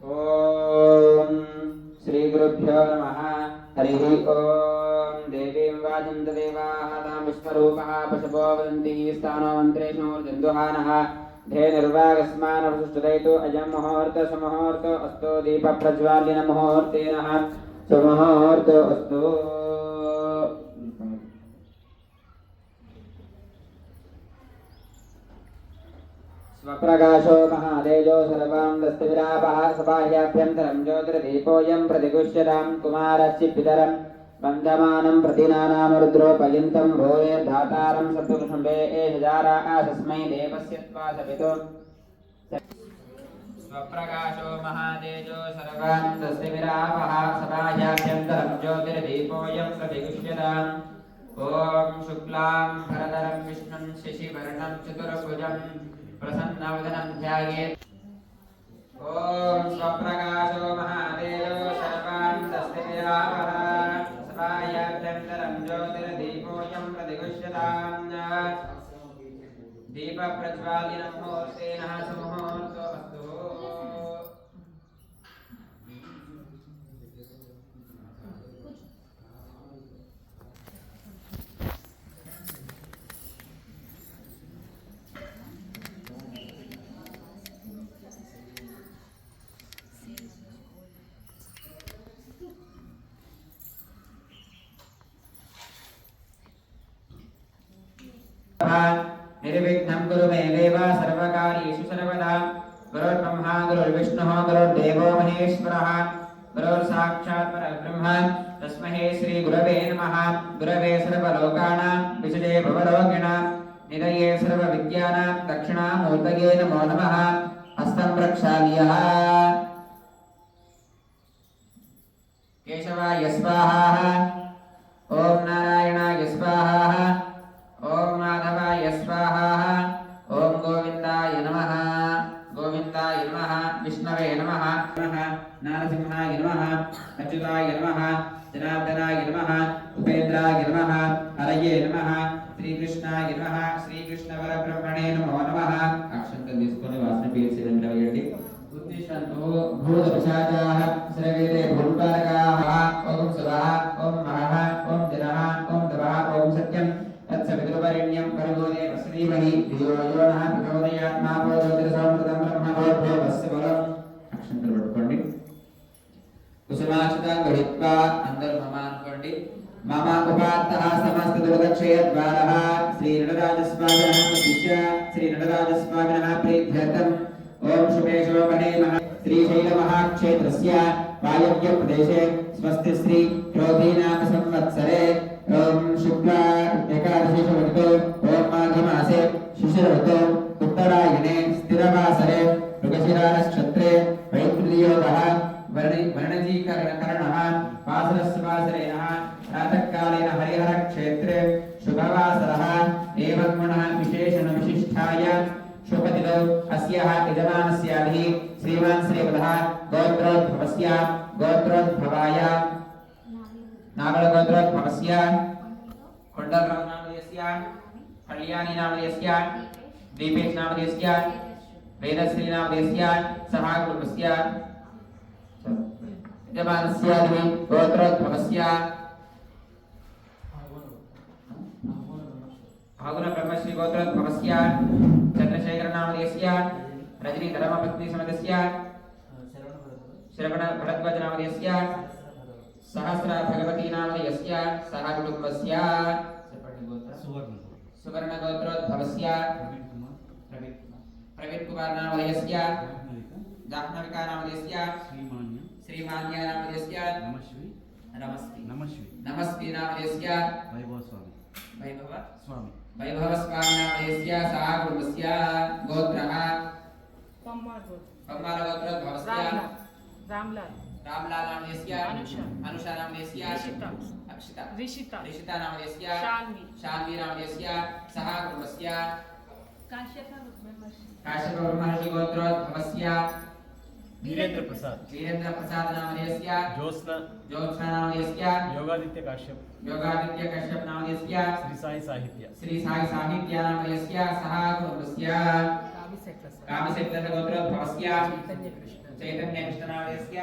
ఓం శ్రీ గురుభ్యో నమః. హరి ఓం. దేవీం వాచింత దేవాః తాం విశ్వరూపః పశవో వదంతి స్థానో మంత్రేషు జందుహానః ధేనుర్వాగస్మానవసుష్ఠదైతు అయం ముహూర్త సుముహూర్త అస్తు దీప ప్రజ్వాలిన ముహూర్తేనః సుముహూర్త అస్తు. स्वप्रकाशो महादेजो सर्वां दस्तविरापः सबाह्याभ्यन्तरं ज्योतिर्दीपोऽयं प्रतिगुह्यतां कुमारस्य पितरं वन्दमानं प्रतिनानामरुद्रोपयन्तं भूये धातारं सत्त्वकुशुम्भे एषजारा आसस्मै देवस्य त्वासपितो. स्वप्रकाशो महादेजो सर्वां दस्तविरापः सबाह्याभ्यन्तरं ज्योतिर्दीपोऽयं प्रतिगुह्यताम्. ॐ शुक्लां भरधरं विष्णुं शशिवर्णं चतुर्भुजं प्रसन्नवदनं ध्यायेत्. ॐ स्वप्रकाशो महादेवो सर्वान् दस्तविरापः सबाह्याभ्यन्तरं ज्योतिर्दीपोऽयं प्रतिगुह्यताम्. दीपप्रज्वालिनं मुहूर्तेनः सुमुहूर्तो अस्तु. निर्विघ्नं कुरु मे देव सर्वकार्येषु सर्वदा. गुरुर्ब्रह्मा गुरुर्विष्णुः गुरुर्देवो महेश्वरः गुरुर्साक्षात् परब्रह्म तस्मै श्री गुरवे नमः. गुरवे सर्वलोकानां विषये भवरोगिणां निधये सर्वविद्यानां दक्षिणामूर्तये नमो नमः. हस्तं प्रक्षाल्यः केशवाय स्वाहा. ॐ नारायणाय स्वाहा. ओम माधवाय स्वाहा. ओम गोविंदाय नमः. गोविंदाय नमः. विष्णवे नमः. नारसिंहाय नमः. अच्युताय नमः. जनार्दनाय नमः. उपेन्द्राय नमः. हरये नमः. श्रीकृष्णाय नमः. श्रीकृष्ण परब्रह्मणे नमो नमः. अक्षंतल తీసుకొని వాసన పీల్చేదండి వేయండి. ఉద్దేశంతో భూతపిశాచాః శ్రవేదే భూపాలకాః. ఓం శివః. ఓం మహః. ఓం జనః. ఓం తపః. ఓం సత్యం तत्सवितुर्वरेण्यं भर्गो देवस्य धीमहि धियो यो नः प्रचोदयात् मा ज्योतिर्समृतं ब्रह्मणोऽभ्यो तस्य बलम्. అక్షంతలు పట్టుకోండి. కుసుమాక్షతాం గృహీత్వా అందరూ మమ అనుకోండి. మమ ఉపాత్తః సమస్త దుర్గక్షయ ద్వారః శ్రీ నటరాజస్వామినః ఉద్దిశ్య శ్రీ నటరాజస్వామినః ప్రీత్యర్థం ఓం శుభే శోభనే మహా శ్రీశైలమహాక్షేత్రస్య వాయవ్య ప్రదేశే స్వస్తి శ్రీ క్రోధీనామ సంవత్సరే ओम शुक्ला एकादशी ऋतौ ओम माघमासे शिशिर ऋतौ उत्तरायणे स्थिरवासरे मृगशिरा नक्षत्रे वैत्रियोगः वर्णजीकरणः वासरस्वासरेणः प्रातःकालेन हरिहर क्षेत्रे शुभवासरः एवं गुणः विशेषण विशिष्टाय शुभतिथौ अस्याः यजमानस्याभिः श्रीमान् श्रीपदः गोत्रोद्भवस्य गोत्रोद्भवाय नागलगोत्रोद्भवस्य कुण्डलराव नामधेयस्य कल्याणी नामधेयस्य दीपेश नामधेयस्य वेदश्री नामधेयस्य सह कुटुम्बस्य यजमानस्यादिः गोत्रोद्भवस्य फागुन ब्रह्मश्री गोत्रोद्भवस्य चंद्रशेखर नामधेयस्य रजनी धर्मपत्नी समेतस्य श्रवण भरद्वाज नामधेयस्य सहस्र भगवती नामधेयस्य सह कुटुम्बस्य सुवर्ण गोत्रोद्भवस्य प्रवीण कुमार नामधेयस्य जाह्नविका नामधेयस्य श्रीमान्य नामधेयस्य नमस्वी नामधेयस्य वैभव स्वामी नामधेयस्य सह कुटुम्बस्य गोत्रः पम्माल गोत्रोद्भवस्य रामलाल नामधेयस्य अनुषा नामधेयस्य अक्षिता ऋषिता नामधेयस्य शान्वी नामधेयस्य सह कुटुम्बस्य काश्यप ब्रह्मर्षि गोत्रोद्भवस्य वीरेंद्र प्रसाद नामधेयस्य ज्योत्स्ना नामधेयस्य योगादित्य काश्यप नामधेयस्य श्री साई साहित्य नामधेयस्य सह कुटुम्बस्य कामसेक्टर गोत्रोद्भवस्य चैतन्य कृष्णनामधेयस्य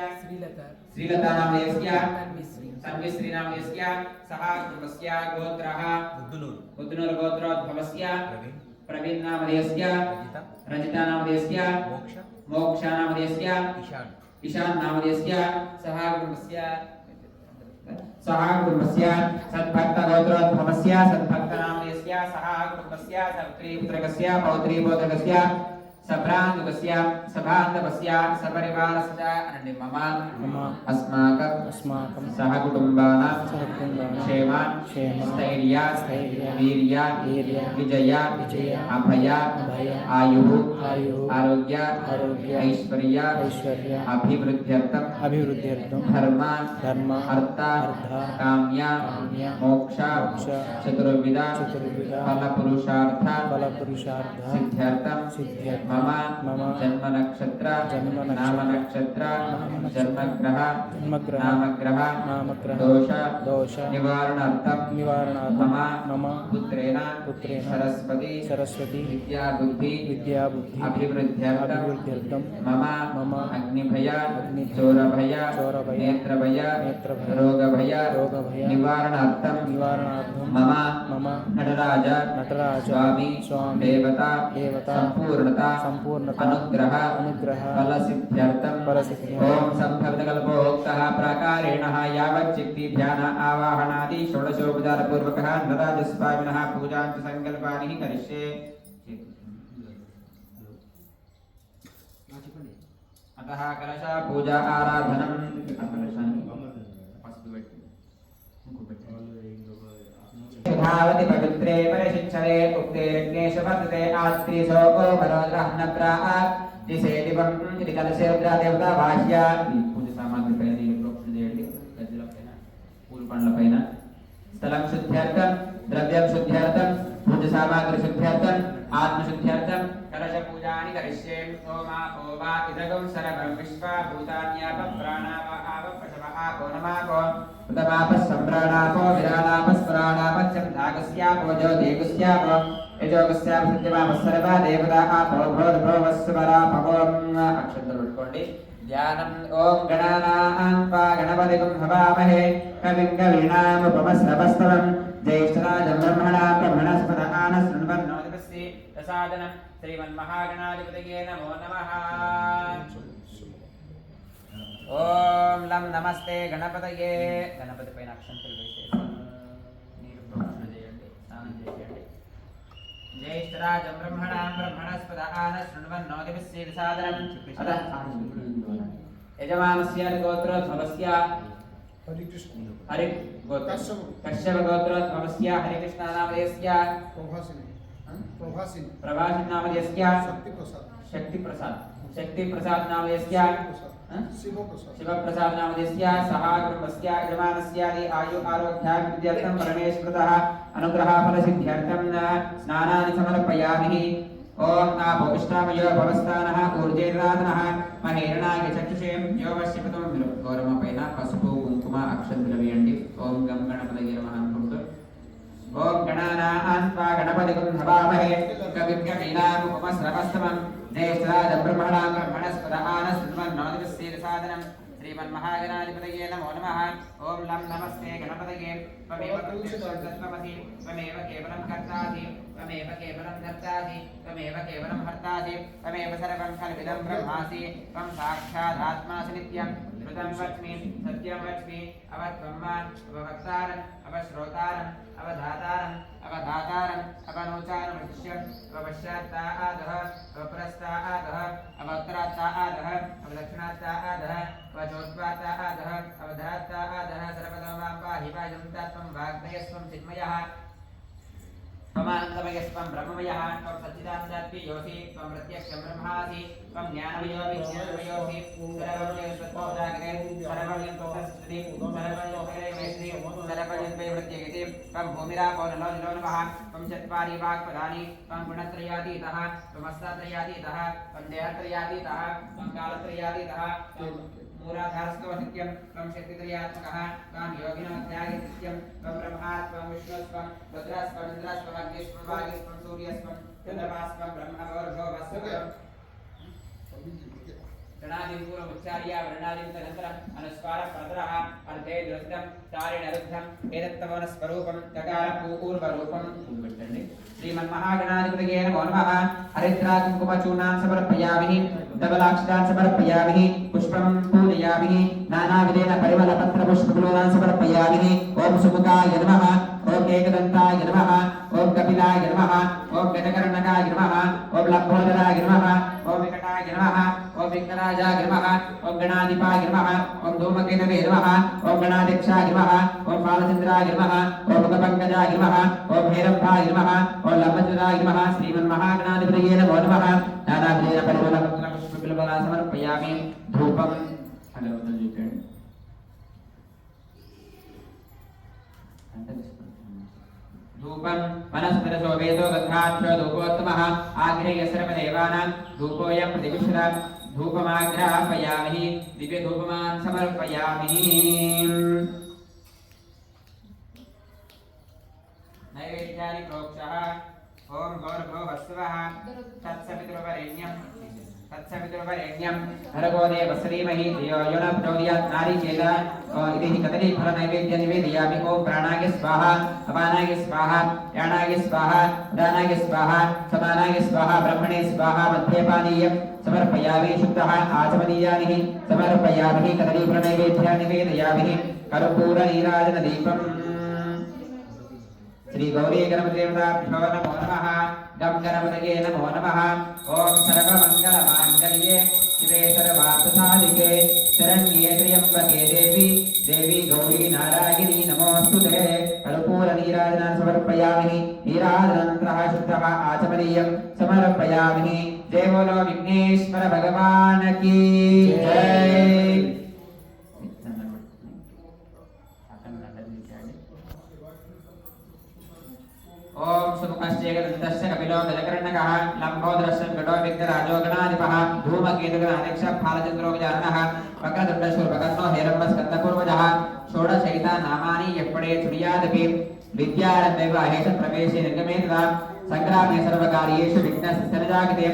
श्रीलता नामधेयस्य तन्विश्री तन्विश्री नामधेयस्य सः कुटुम्बस्य गोत्रः बुद्धनूरु बुद्धनूर गोत्रोद्भवस्य प्रवीण प्रवीण नामधेयस्य रजिता रजिता नामधेयस्य मोक्ष मोक्ष नामधेयस्य ईशान ईशान नामधेयस्य सः कुटुम्बस्य सद्भक्त गोत्रोद्भवस्य सद्भक्त नामधेयस्य सः कुटुम्बस्य सपुत्रीपुत्रकस्य पौत्रीपोत्रकस्य सभ्रान्तकस्य सभान्तकस्य सपरिवारस्य मम अस्माकं सह कुटुम्बानां क्षेम स्थैर्य वीर्य विजय अभय आयुः आरोग्य ऐश्वर्य अभिवृद्ध्यर्थं धर्म अर्थ काम्य मोक्ष चतुर्विध फलपुरुषार्थ सिद्ध्यर्थं मम जन्म नक्षत्र नाम नक्षत्र जन्मग्रह नामग्रह दोष निवारणार्थं मम पुत्रेण सरस्वती विद्या बुद्धि अभिवृद्ध्यर्थं मम अग्निभय चोरभय नेत्रभय रोगभय निवारणार्थं मम नटराज स्वामी देवता संपूर्णता अनुग्रह फलसिद्ध्यर्थं ओम संभवकल्पोक्तः प्राकारेण यावच्चित्ति ध्यान आवाहनादि षोडशोपचारपूर्वकः नटराजस्वामिनः पूजां च संकल्पानि करिष्ये। अतः कलश पूजा आराधनं धावति पवित्रे परिशिक्षणे उक्ते यज्ञेश वर्तते आस्ति सोको वरोद्रह्नप्राः जिसे दिवं इति कलशे रुद्रा देवता भाष्या पूजा सामग्री పైన దీని ప్రోక్షణ చేయండి గజ్జల పైన పూల పండ్ల పైన స్థలం శుద్ధ్యార్థం ద్రవ్యం శుద్ధ్యార్థం పూజ సామగ్రి శుద్ధ్యార్థం ఆత్మ శుద్ధ్యార్థం కలశ పూజాని కరిష్యే ఓమా ఓవా ఇదగం సర్వం విశ్వ భూతాన్యాప ప్రాణాప ఆవ పశవ ఆపో నమాపో ఉదమాప సంప్రాణాపో విరాణాప స్మరాణాప ధాగస్యాపో జ్యోతిగుస్యాపో యజోగస్యాప సత్యమాప సర్వ దేవతా ఆపో భోర్భోవస్వరాపవోం అక్షంతలు పెట్టుకోండి ధ్యానం ఓం గణానాం వా గణపతిం హవామహే కవిం కవీనాముపమశ్రవస్తవం జ్యేష్ఠరాజం బ్రహ్మణా బ్రహ్మణస్పద ఆనశృణ్వన్నోదిపస్సి ప్రసాదనం శ్రీమన్మహాగణాధిపతయే నమో నమః। ఓం లం నమస్తే గణపతయే గణపతి పైన అక్షంతలు వేసేసి నీరు ప్రోక్షణ చేయండి స్నానం చేయండి జ్యేష్ఠరాజం బ్రహ్మణా బ్రహ్మణస్పద ఆనశృణ్వన్నోదిపస్సి ప్రసాదనం యజమానస్య గోత్రోద్భవస్య हरि कश्यप गोत्रोद्भवस्य हरिकृष्ण नामधेयस्य प्रभासिन नामधेयस्य शक्ति प्रसाद नामधेयस्य शिवप्रसाद नामधेयस्य सह कुटुम्बस्य यजमानस्य आयु आरोग्याभिवृद्ध्यर्थं परमेश्वरतः अनुग्रहफलसिद्ध्यर्थं स्नानानि समर्पयामि। ओम आपो विष्णामयो भवस्तानः ऊर्जेर्राधनः महेरणाय चक्षुषे योवश्यपतो गौरव पैन पసుపు కుంకుమ అక్షంతలు వేయండి। ఓం గం గణపతయే నమః అనుకుంటూ ఓం గణానాం త్వా గణపతిం హవామహే కవిం కవీనాముపమశ్రవస్తవం జ్యేష్ఠరాజం బ్రహ్మణా బ్రహ్మణస్పద ఆనశృణ్వన్నోదిపస్సి ప్రసాదనం श्रीमन्महागणाधिपतये नमो नमः। ओम लं नमस्ते गणपतये त्वमेव तत्त्वमसि त्वमेव केवलं कर्तासि त्वमेव केवलं धर्तासि त्वमेव केवलं हर्तासि त्वमेव सर्वं खल्विदं ब्रह्मासि त्वं साक्षादात्मासि नित्यं श्रुतं वच्मि सत्यं वच्मि अवत्वं मा अववक्तारम् अवश्रोतारम् अवधातारम् अवधातारम् अवनोचारमशिष्यम् अवपश्चात्तादः अवपुरस्तादः अवोत्तरात्तादः अवदक्षिणात्तादः अवचोत्पात्तादः अवधात्तादः सर्वतो मां पाहि पाहितं तत्त्वं वाग्मयस्त्वं चिन्मयः त्वमानन्दमयस्त्वं ब्रह्ममयः त्वं सच्चिदानन्दात्मी योऽसि त्वं प्रत्यक्षं ब्रह्मासि त्वं ज्ञानमयो विज्ञानमयोऽसि सर्वं यत्त्वोदागते सर्वं यत्त्वस्तुति सर्वं यत्त्वैवेश्रि सर्वं यत्त्वैवृत्यगति त्वं भूमिरापो नलो निलो नमः त्वं चत्वारि वाक्पदानि त्वं गुणत्रयातीतः त्वमस्तात्रयातीतः त्वं देहत्रयातीतः त्वं कालत्रयातीतः मूलाधारस्थो नित्यं त्वं शक्तित्रयात्मकः त्वं योगिनोऽध्यायनित्यं त्वं ब्रह्मा त्वं विष्णुस्त्वं रुद्रस्त्वं इन्द्रस्त्वं अग्निस्त्वं वायुस्त्वं सूर्यस्त्वं चन्द्रमास्त्वं ब्रह्मवोर्भोवस्त्वं गणादिपूर्वमुच्चार्य वर्णादिं तदनन्तरम् अनुस्वारः परतरः अर्धे द्रष्टं चारेण रुद्धम् एतत्तवनस्वरूपं तकारपूर्वरूपं श्रीमन्महागणाधिपतये नमो नमः हरिद्राकुङ्कुमचूर्णान् समर्पयामि धवलाक्षतान् समर्पयामि पुष्पं पूजयामि नानाविधेन परिमलपत्रपुष्पफलान् समर्पयामि ॐ सुमुखाय नमः ॐ एकदन्ताय नमः ॐ कपिलाय नमः ॐ गजकर्णकाय नमः ॐ लम्बोदराय नमः ॐ विकटाय नमः ॐ विघ्नराजाय नमः ॐ गणाधिपाय नमः ॐ धूमकेतवे नमः ॐ गणाध्यक्षाय नमः ॐ बालचन्द्राय नमः ॐ मुखपङ्कजाय नमः ॐ भैरवाय नमः ॐ लम्बचन्द्राय नमः श्रीमन्महागणाधिपतये नमो नमः नानाविधेन परिमलपत्रपुष्पफलान् समर्पयामि धूपं धूपं वनस्पतिशोभेतो गन्धाढ्यो धूपोत्तमः आग्रह्य सर्वदेवानां धूपोऽयं प्रतिविशद धूपमाग्रापयामि दिव्यधूपमान् समर्पयामि नैवेद्यानि प्रोक्षः ॐ गौरभोवस्वः तत्सवितुर्वरेण्यं भर्गो देवस्य धीमहि धियो यो न प्रचोदयात् नारिकेल इति कदलीफलनैवेद्यं निवेदयामि ॐ प्राणाय स्वाहा अपानाय स्वाहा यानाय स्वाहा उदानाय स्वाहा समानाय स्वाहा ब्रह्मणे स्वाहा मध्यपानीयं समर्पयामि शुद्धः आचमनीयानि समर्पयामि कदलीफलनैवेद्यं निवेदयामि कर्पूरनीराजनदीपम् श्री गौरी गणपतिदेवताभ्यो नमो नमः गं गणपतये नमो नमः ॐ सर्वमङ्गलमाङ्गल्ये शिवे सर्वार्थसाधिके शरण्ये त्र्यम्बके देवी गौरी नारायणी नमोऽस्तुते कर्पूरनीराजनान् समर्पयामि नीराजनानन्तरः शुद्धः आचमनीयं समर्पयामि जय बोलो विघ्नेश्वर भगवान की जय। ओम सुमुखश्चेकदन्तस्य कपिलो गजकर्णकः लम्बोदरस्य गडो विघ्नराजो गणाधिपः धूमकेतुगणाध्यक्षः फालचन्द्रो गजाननः वक्रतुण्डशूर्पकर्णो हेरम्बस्कन्दपूर्वजः षोडशैता नामानि यः पठेत् शृणुयादपि विद्यारम्भे वाहेश प्रवेशे निर्गमे तदा संग्रामे सर्वकार्येषु विघ्नस्य न जायते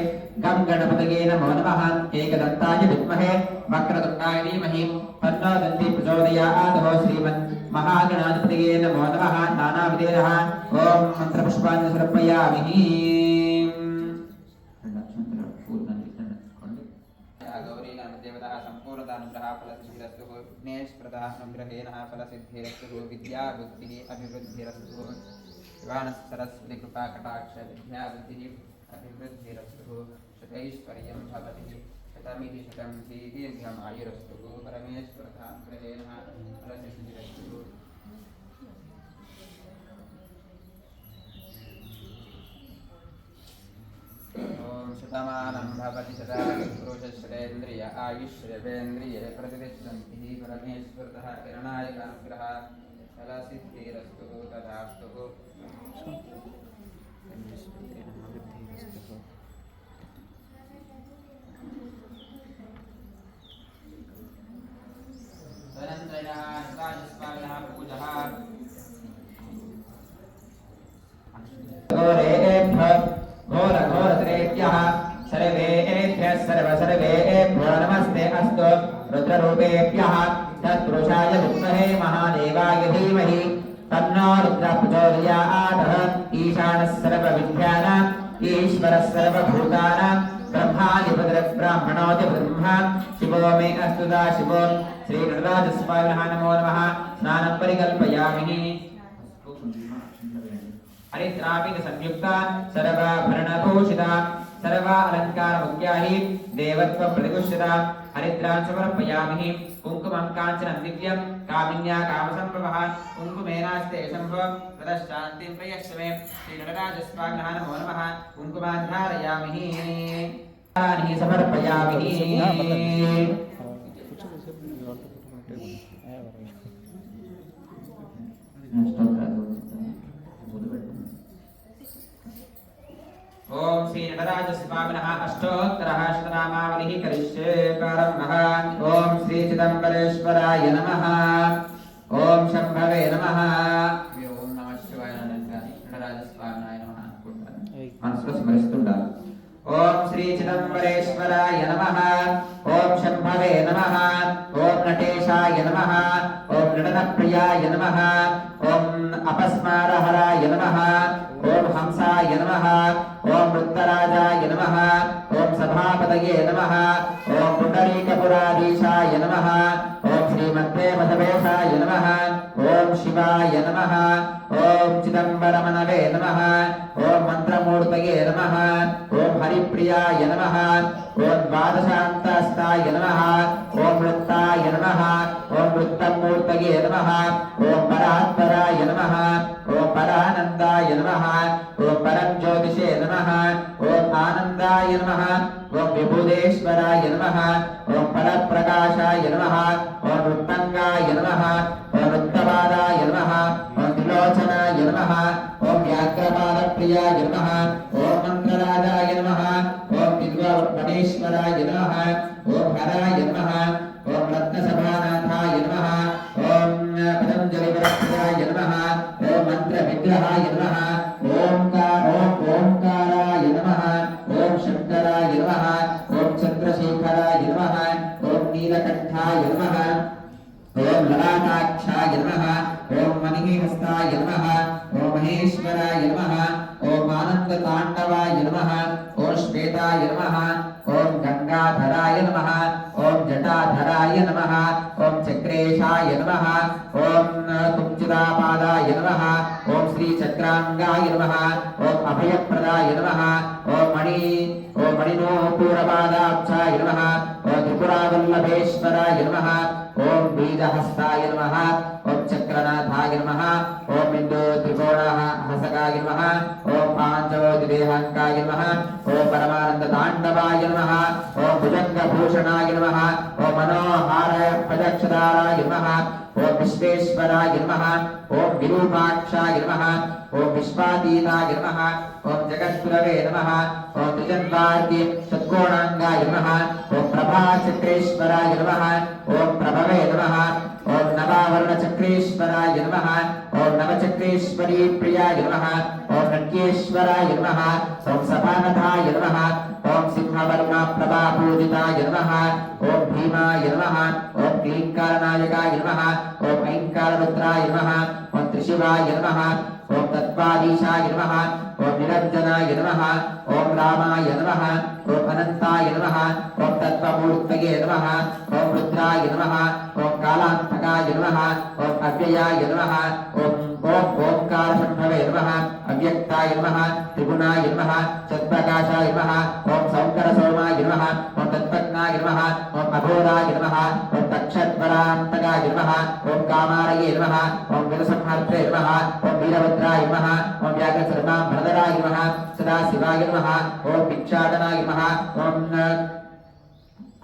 गं गणपतये नमो नमः एकदन्ताय विद्महे वक्रतुण्डाय धीमहि तन्नो दन्ती प्रचोदयात् श्रीमन्महागणाधिपतये नमो नमः नानाविधेनः ॐ मन्त्रपुष्पाणि समर्पयामि गौरी नामदेवतः सम्पूर्णतानुग्रहः फलसिद्धिरस्तु विघ्नेश्वरतः अनुग्रहेण फलसिद्धिरस्तु विद्या बुद्धिः अभिवृद्धिरस्तु शिवानसरस्वती कृपा कटाक्ष विद्या बुद्धिः अभिवृद्धिरस्तु शतैश्वर्यं भवति शतमिति शतं दीर्घम् आयुरस्तु परमेश्वरतः अनुग्रहेण फलसिद्धिरस्तु ॐ शतमानं भवति सदा पुरुषश्रेन्द्रिय आयुष्यवेन्द्रिये प्रतिष्ठन्ति परमेश्वरतः किरणायकानुग्रहः फलसिद्धिरस्तु तदास्तु तदनन्तरः शिवाजस्वामिनः पूजः घोरघोरत्रेभ्यः सर्वेभ्यः सर्वेभ्यो नमस्ते अस्तु रुद्ररूपेभ्यः तत्पुरुषाय विद्महे महादेवाय धीमहि तन्नो रुद्रः प्रचोदयात् ईशानः सर्वविद्यानाम् ईश्वरः सर्वभूतानां ब्रह्मादिपतिर्ब्राह्मणोऽधिब्रह्मा शिवो मे अस्तु शिवो श्रीनटराजस्वामिनः नमो नमः स्नानं परिकल्पयामि हरिद्रापीठ संयुक्ता सर्वाभरणभूषिता सर्वा अलङ्कारमुख्याहि देवत्वं प्रतिगुह्यता हरिद्रान् समर्पयामि कुङ्कुमं काञ्चनं दिव्यं कामिन्या कामसम्भवः कुङ्कुमेनास्ते शम्भो ततश्शान्तिं प्रयच्छ मे श्रीनटराजस्वामिनः नमो नमः कुङ्कुमान् धारयामि समर्पयामि ओम श्री नटराजस्वामिनः अष्टोत्तरः शतनामावलिः करिष्ये प्रारम्भः। ओम श्री चिदम्बरेश्वराय नमः। ओम शंभवे नमः। ओम नमः शिवाय नटराजस्वामिनाय नमः मनसुलो स्मरिस्तुंडाలి। ओम श्री चिदम्बरेश्वराय नमः। ओम गणेशाय नमः ओम नटनप्रियाय नमः ओम अपस्मारहराय नमः ओम हंसाय नमः ओम वृत्तराजाय नमः ओम सभापतये नमः ओम पुंडरीकपुराधीशाय नमः ओम श्रीमद्देवसवेशाय नमः ओम शिवाय नमः ओम चिदंबरमनवे नमः ओम मंत्रमूर्तये नमः ओम हरिप्रियाय नमः ओम द्वादशान्तस्ताय नमः ओम वृत्ताय नमः ओम वृत्तमूर्तये नमः ओम परात्पराय नमः ओम परानन्दाय नमः ओम परम ज्योतिषे नमः ओम आनन्दाय नमः ओम विभुदेश्वराय नमः ओम परप्रकाशाय नमः ओम वृत्तंगाय नमः ओम वृत्तपादाय नमः ओम त्रिलोचनाय नमः ओम व्याघ्रपादप्रियाय नमः ओम मंत्रराजाय नमः ओम विद्ववणेश्वराय नमः ओम हराय नमः ओम रत्नसभानाथाय नमः ओम पतंजलिवरप्रियाय नमः ओम मंत्रविग्रहाय नमः ओंकाराय नमः ओम शंकराय नमः ओम चंद्रशेखराय नमः ओम नीलकंठाय नमः ओम ललाटाक्षाय नमः ओम मणिहस्ताय नमः ओम महेश्वराय नमः ओम आनंदतांडवाय नमः ओम श्वेताय नमः ओम गंगाधराय नमः ओम जटाधराय नमः ओम चक्रेशाय नमः ओम कुंचितापादाय नमः ओम श्री चक्रांगाय नमः ओम अभयप्रदाय नमः ओम मणिनोपूरपादाक्षाय नमः ओम त्रिपुरावल्लभेश्वराय नमः ओम बीजहस्ताय नमः ओम चक्रनाथाय नमः ओम बिंदु त्रिकोणहसकाय नमः ओम पांचवोदिदेहांकाय नमः ओम परमानंदतांडवाय नमः ओम भुजंगभूषणाय नमः ओम मनोहाराय प्रदक्षदाराय नमः ओम विश्वेश्वराय नमः ओम विरूपाक्षाय नमः ओम विश्वातीताय नमः ओम जगद्गुरवे नमः ओम त्रिजन्वार्ति षट्कोणांगाय नमः ओम प्रभाचक्रेश्वराय नमः ओम प्रभवे नमः ओम नवावरणचक्रेश्वराय नमः ओम नवचक्रेश्वरी प्रियाय नमः ओम नट्येश्वराय नमः ओम सभानधाय नमः ओम सिंहवर्मा प्रभापूजिताय नमः ओम भीमाय नमः ओम क्लींकारनायकाय नमः ओम ऐंकाररुद्राय नमः ओम त्रिशिवाय नमः ओम तत्त्वाधीशाय नमः ओम निरंजनाय नमः ओम रामाय नमः ओम अनंताय नमः ओम तत्त्वमूर्तये नमः ओम रुद्राय नमः ओम कालांतकाय नमः ओम अव्ययाय नमः ओम ओंकारशंभवे नमः अव्यक्ताय नमः त्रिगुणाय नमः सत्प्रकाशाय नमः ओम सौकरसोमाय नमः ओम तत्पज्ञाय नमः ओम अघोराय नमः ओम तक्षद्वरान्तकाय नमः ओम कामारये नमः ओम विलसंहर्त्रे नमः ओम वीरभद्राय नमः ओम व्याघ्रशर्माभरधराय नमः सदाशिवाय नमः ओम भिक्षाटनाय नमः ओम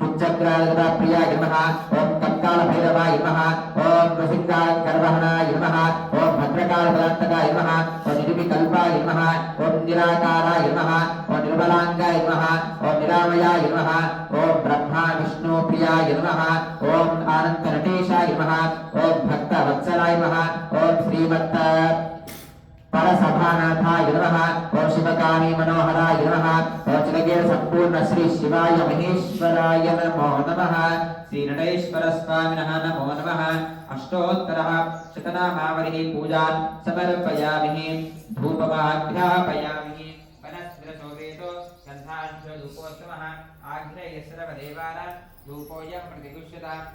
कुञ्जग्राप्रियाय नमः ओम कंकालभैरवाय नमः ओम नृसिंहगर्वहणाय नमः ओम भद्रकालपदान्तकाय नमः ओम निर्विकल्पाय नमः ओम निराकाराय नमः ओम निर्मलांगाय नमः ओम निरामयाय नमः ओम ब्रह्मा विष्णु प्रियाय नमः ओम आनंदनटेशाय नमः ओम भक्तवत्सलाय नमः ओम श्रीमत् परसभानाथाय नमः ओम शिवकामी मनोहराय नमः ओम चिरगेर संपूर्ण श्री शिवाय महेश्वराय नमो नमः श्री नटेश्वर स्वामिनः नमो नमः अष्टोत्तरः शतनामावलिः पूजां समर्पयामि धूपमाघ्रापयामि वनस्त्रशोभेतो गन्धाढ्यो धूपोत्तमः आघ्रयः सर्वदेवानां धूपोऽयं प्रतिगुह्यताम्